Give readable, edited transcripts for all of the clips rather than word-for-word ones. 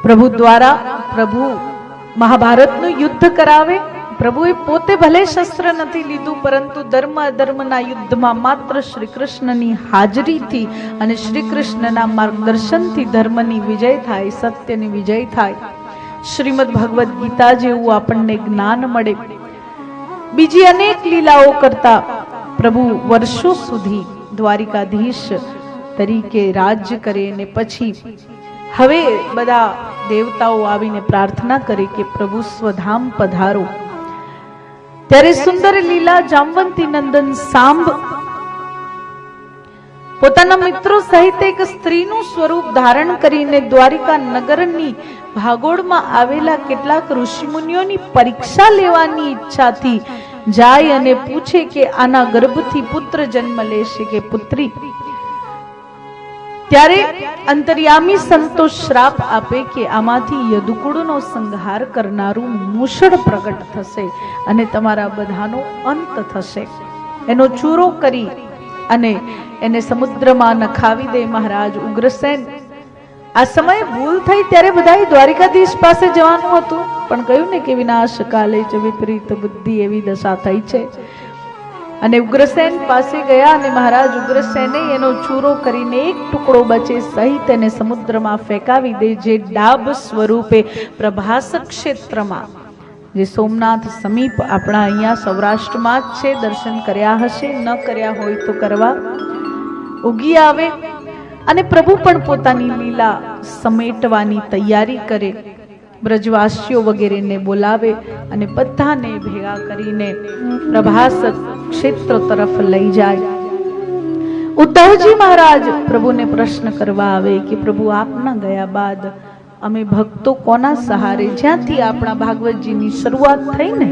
પ્રભુ દ્વારા પ્રભુ મહાભારતનું યુદ્ધ કરાવે. પ્રભુએ પોતે ભલે શસ્ત્ર નથી લીધું, પરંતુ ધર્મ અધર્મના યુદ્ધમાં માત્ર શ્રી કૃષ્ણની હાજરીથી અને શ્રી કૃષ્ણના માર્ગદર્શનથી ધર્મની વિજય થાય, સત્યની વિજય થાય. શ્રીમદ ભગવદ્ ગીતા જેવું આપણને જ્ઞાન મળે. બીજી અનેક લીલાઓ કરતા પ્રભુ વર્ષો સુધી દ્વારિકાધીશ તરીકે રાજ્ય કરે ને પછી હવે બધા દેવતાઓ આવીને પ્રાર્થના કરે કે પ્રભુ સ્વધામ પધારો. ત્યારે સુંદર લીલા જામવંતી નંદન સાંભ પોતાના મિત્રો સહિત એક સ્ત્રીનું સ્વરૂપ ધારણ કરીને દ્વારિકા નગરની ભાગોળમાં આવેલા કેટલાક ઋષિમુનિઓની પરીક્ષા લેવાની ઈચ્છાથી જાય અને પૂછે કે આના ગર્ભથી પુત્ર જન્મ લેશે કે પુત્રી. ત્યારે અંતર્યામી સંતો શ્રાપ આપે કે આમાંથી યદુકુળનો સંહાર કરનારું મૂષળ પ્રગટ થશે અને તમારા બધાનો અંત થશે. એનો ચૂરો કરી અને એને સમુદ્રમાં નખાવી દે મહારાજ ઉગ્રસેન. આ સમયે ભૂલ થઈ ત્યારે બધાએ દ્વારિકાધીશ પાસે જવાનું હતું, પણ કહ્યું ને કે વિનાશ કાલે જ વિપરીત બુદ્ધિ, એવી દશા થઈ છે. અને ઉગ્રસેન પાસે ગયા અને મહારાજ ઉગ્રસેને એનો ચૂરો કરીને એક ટુકડો બચે સહિત એને સમુદ્રમાં ફેંકાવી દે, જે ડાબ સ્વરૂપે પ્રભાસ ક્ષેત્રમાં, જે સોમનાથ સમીપ આપણા અહીંયા સૌરાષ્ટ્રમાં જ છે, દર્શન કર્યા હશે, ન કર્યા હોય તો કરવા, ઉગી આવે. અને પ્રભુ પણ પોતાની લીલા સમેટવાની તૈયારી કરે. બ્રજવાસીઓ વગેરેને બોલાવે અને બધાને ભેગા કરીને પ્રભાસ ક્ષેત્ર તરફ લઈ જાય. ઉદ્ધવજી મહારાજ પ્રભુને પ્રશ્ન કરવા આવે કે પ્રભુ આપના ગયા બાદ અમે ભક્તો કોના સહારે, જ્યાંથી આપણા ભાગવતજીની શરૂઆત થઈ ને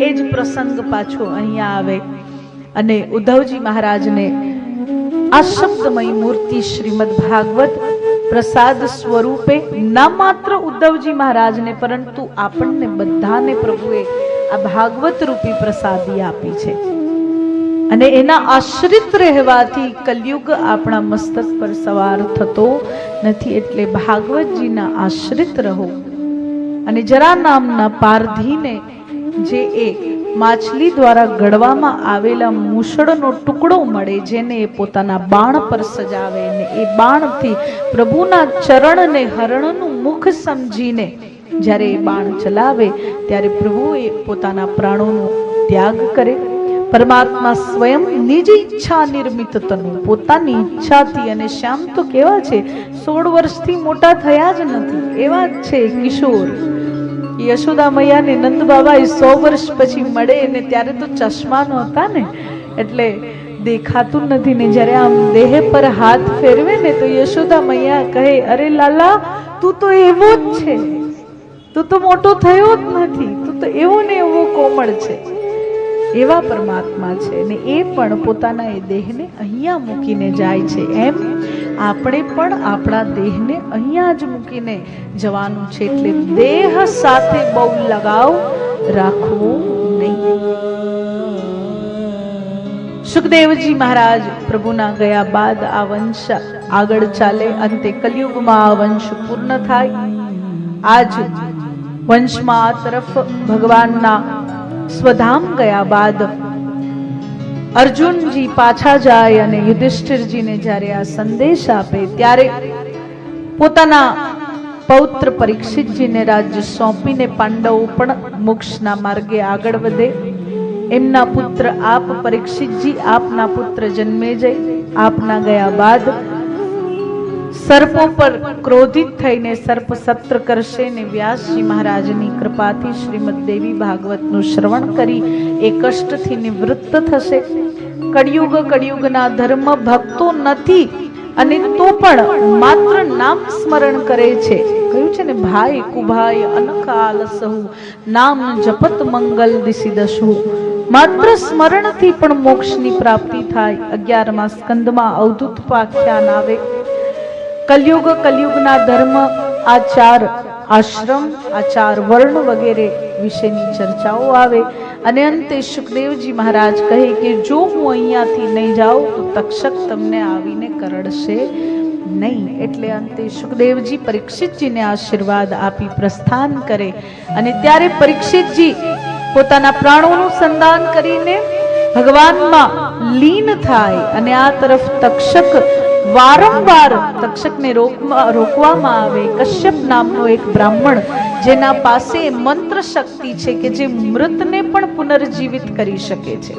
એ જ પ્રસંગ પાછો અહીંયા આવે. અને ઉદ્ધવજી મહારાજને આ શબ્દમય મૂર્તિ શ્રીમદ ભાગવત પ્રસાદ સ્વરૂપે ના માત્ર ઉદ્ધવજી મહારાજને પરંતુ આપણને બધાને પ્રભુએ આ ભાગવત રૂપી પ્રસાદી આપી છે. અને એના આશ્રિત રહેવાથી કલયુગ આપણા મસ્તક પર સવાર થતો નથી. એટલે ભાગવતજીના આશ્રિત રહો. અને જરા નામના પારધીને જે એ માછલી દ્વારા ગળવામાં આવેલા મૂષળનો ટુકડો મળે, જેને એ પોતાના બાણ પર સજાવે ને એ બાણથી પ્રભુના ચરણને હરણનું મુખ સમજીને જ્યારે એ બાણ ચલાવે ત્યારે પ્રભુ એ પોતાના પ્રાણોનો ત્યાગ કરે. પરમાત્મા સ્વયં નિજ ઈચ્છા નિર્મિત તનુ, પોતાની ઈચ્છાથી. અને શ્યામ તો કેવા છે, 16 વર્ષથી મોટા થયા જ નથી, એવા જ છે કિશોર. યશોદા મૈયા ને નંદ બાબા 100 વર્ષ પછી મળે ને ત્યારે તો ચશ્મા નહોતા ને, એટલે દેખાતું નથી ને. જ્યારે આમ દેહ પર હાથ ફેરવે ને તો યશોદા મૈયા કહે, અરે લાલા તું તો એવો જ છે, તું તો મોટો થયો જ નથી, તું તો એવો ને એવો કોમળ છે. એવા પરમાત્મા છે ને એ પણ પોતાના એ દેહને અહીંયા મૂકીને જાય છે. એમ આપણે પણ આપણા દેહને અહીંયા જ મૂકીને જવાનું છે. એટલે દેહ સાથે બહુ લગાવ રાખવો નહીં. સુખદેવજી મહારાજ પ્રભુના ગયા બાદ આ વંશ આગળ ચાલે. અંતે કલયુગમાં આ વંશ પૂર્ણ થાય. આજ વંશમાં આ તરફ ભગવાનના સ્વધામ ગયા બાદ અર્જુનજી પાછા જાય અને યુધિષ્ઠિરજીને જ્યારે આ સંદેશ આપે ત્યારે પોતાના પૌત્ર પરીક્ષિતજીને રાજ્ય સોંપીને પાંડવો પણ મોક્ષના માર્ગે આગળ વધે. એમના પુત્ર આપ પરીક્ષિતજી, આપના પુત્ર જન્મેજય આપના ગયા બાદ સર્પો પર ક્રોધિત થઈને સર્પ સત્ર કરશે ને વ્યાસજી મહારાજની કૃપાથી શ્રીમદ દેવી ભાગવતનું શ્રવણ કરી એ કષ્ટથી નિવૃત્ત થશે. કળિયુગના ધર્મ ભક્તો નથી અને તો પણ માત્ર નામ સ્મરણ કરે છે. કહ્યું છે ને, ભાઈ કુભાઈ અનકાલ સહુ નામ જપત મંગલ દિશી દશુ. માત્ર સ્મરણથી પણ મોક્ષની પ્રાપ્તિ થાય. 11મા સ્કંદમાં અવધૂત પાખ્યાન આવે. કલયુગના ધર્મ, આચાર આશ્રમ, આચાર વર્ણ વગેરે વિશેની ચર્ચાઓ આવે. અને અંતે સુખદેવજી મહારાજ કહે કે જો હું અહીંયાથી નહીં જાઉં તો તક્ષક તમને આવીને કરડશે નહીં. એટલે અંતે સુખદેવજી પરીક્ષિતજીને આશીર્વાદ આપી પ્રસ્થાન કરે અને ત્યારે પરીક્ષિતજી પોતાના પ્રાણોનું સંદાન કરીને ભગવાનમાં લીન થાય અને આ તરફ તક્ષક વારંવાર તક્ષકને રોકવામાં આવે. કશ્યપ નામનો એક બ્રાહ્મણ જેના પાસે મંત્ર શક્તિ છે કે જે મૃતને પણ પુનર્જીવિત કરી શકે છે.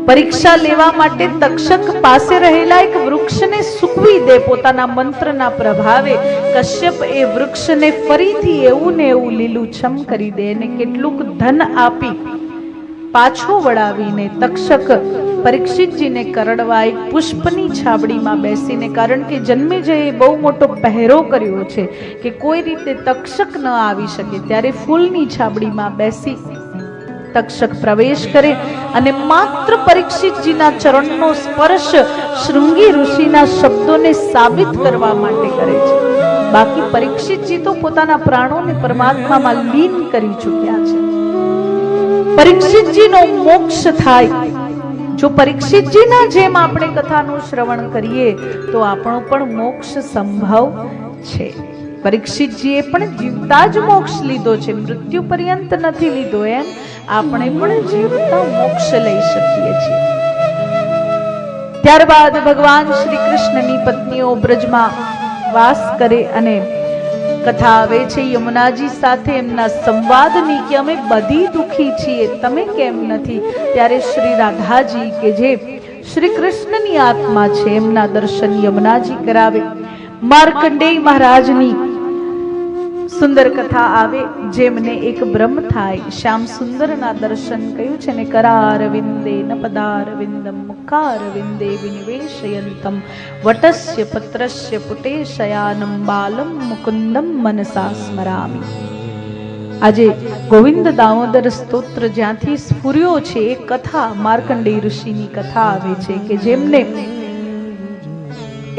પરીક્ષા લેવા માટે તક્ષક પાસે રહેલા એક વૃક્ષને સૂકવી દે પોતાના મંત્રના પ્રભાવે. કશ્યપ એ વૃક્ષને ફરીથી એવું ને એવું લીલુંછમ કરી દે અને કેટલુંક ધન આપી પાછો વળાવીને તક્ષક પરીક્ષિતજીને કરડવા એક પુષ્પની છાબડીમાં બેસીને, કારણ કે જન્મેજયે બહુ મોટો પહેરો કર્યો છે કે કોઈ રીતે તક્ષક ન આવી શકે, ત્યારે ફૂલની છાબડીમાં બેસી તક્ષક પ્રવેશ કરે અને માત્ર પરીક્ષિતજીના ચરણનો સ્પર્શ શૃંગી ઋષિના શબ્દોને સાબિત કરવા માટે કરે છે. બાકી પરીક્ષિતજી તો પોતાના પ્રાણોને પરમાત્મામાં લીન કરી ચૂક્યા છે. પરીક્ષિતજીનો મોક્ષ થાય. જો પરીક્ષિતજીના જેમ આપણે કથાનું શ્રવણ કરીએ તો આપણો પણ મોક્ષ સંભવ છે. પરીક્ષિતજીએ પણ જીવતા જ મોક્ષ લીધો છે, મૃત્યુ પર્યંત નથી લીધો. એમ આપણે પણ જીવતા મોક્ષ લઈ શકીએ છીએ. ત્યારબાદ ભગવાન શ્રી કૃષ્ણની પત્નીઓ બ્રજમાં વાસ કરે અને કથા આવે છે યમુનાજી સાથે એમના સંવાદની કે અમે બધી દુખી છીએ, તમે કેમ નથી. ત્યારે શ્રી રાધાજી કે જે શ્રી કૃષ્ણની આત્મા છે એમના દર્શન યમુનાજી કરાવે. માર્કંડેય મહારાજની સુંદર કથા આવે જેમને એક બ્રહ્મ થાય. શ્યામ સુંદરના દર્શન કહ્યું છે ને, કરારવિંદે ન પદારવિંદમ મુખારવિંદે વિનિવેશયંતમ વટસ્ય પત્રસ્ય પુટે શયાનમ બાલમ મુકુંદમ મનસા સ્મરામિ. આજે ગોવિંદ દામોદર સ્તોત્ર જ્યાંથી સ્ફુર્યો છે એ કથા માર્કંડેય ઋષિની કથા આવે છે કે જેમને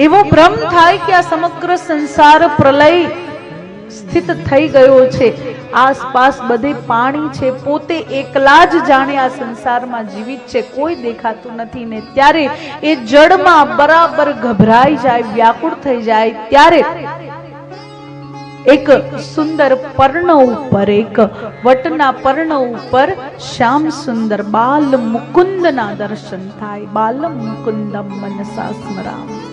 એવો ભ્રમ થાય કે આ સમગ્ર સંસાર પ્રલય સ્થિત થઈ ગયો છે, આસપાસ બધે પાણી છે, પોતે એકલા જ જાણે આ સંસારમાં જીવિત છે, કોઈ દેખાતું નથી. ને ત્યારે એ જળમાં બરાબર ગભરાઈ જાય, વ્યાકુળ થઈ જાય. ત્યારે એક સુંદર પર્ણ ઉપર, એક વટના પર્ણ ઉપર શ્યામ સુંદર બાલ મુકુંદના દર્શન થાય. બાલમ મુકુંદમ મનસા સ્મરામિ.